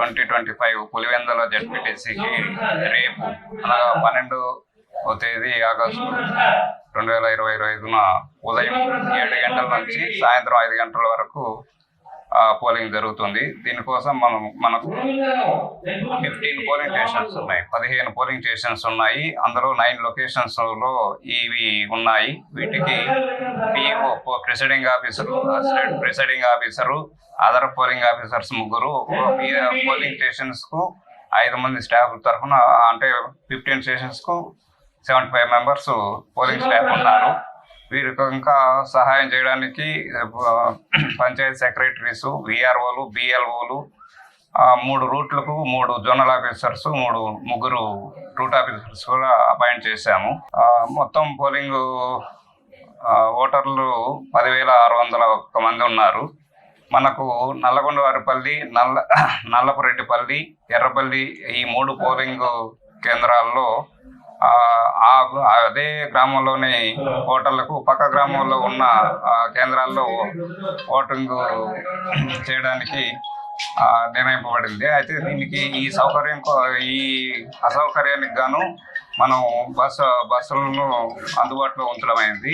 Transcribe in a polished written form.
2025 పులివెందుల జడ్పీటీసీకి రేపు అనగా 12వ తేదీ ఆగస్టు 2025న ఉదయం 7 గంటల నుంచి సాయంత్రం 5 గంటల వరకు పోలింగ్ జరుగుతుంది. దీనికోసం మనకు 15 పోలింగ్ స్టేషన్స్ ఉన్నాయి, 15 పోలింగ్ స్టేషన్స్ ఉన్నాయి. అందులో 9 లొకేషన్స్లో ఇవి ఉన్నాయి. వీటికి PO presiding officer, assistant presiding officer, other polling officers 3, polling స్టేషన్స్కు 5 మంది స్టాఫ్ తరఫున, అంటే 15 స్టేషన్స్కు 75 మెంబర్స్ పోలింగ్ స్టాఫ్ ఉన్నారు. వీరికి ఇంకా సహాయం చేయడానికి పంచాయతీ సెక్రటరీస్, విఆర్ఓలు, బిఎల్ఓలు, 3 రూట్లకు 3 జోనల్ ఆఫీసర్స్, 3 రూట్ ఆఫీసర్స్ కూడా అపాయింట్ చేశాము. మొత్తం పోలింగ్ ఓటర్లు 10,601 మంది ఉన్నారు. మనకు నల్లగొండవారిపల్లి, నల్లపురెడ్డిపల్లి, ఎర్రపల్లి ఈ 3 పోలింగ్ కేంద్రాల్లో అదే గ్రామంలోని ఓటర్లకు పక్క గ్రామంలో ఉన్న కేంద్రాల్లో ఓటింగ్ చేయడానికి నిర్ణయింపబడింది. అయితే దీనికి ఈ అసౌకర్యానికి గాను మనం బస్సులను అందుబాటులో ఉంచడం అయింది.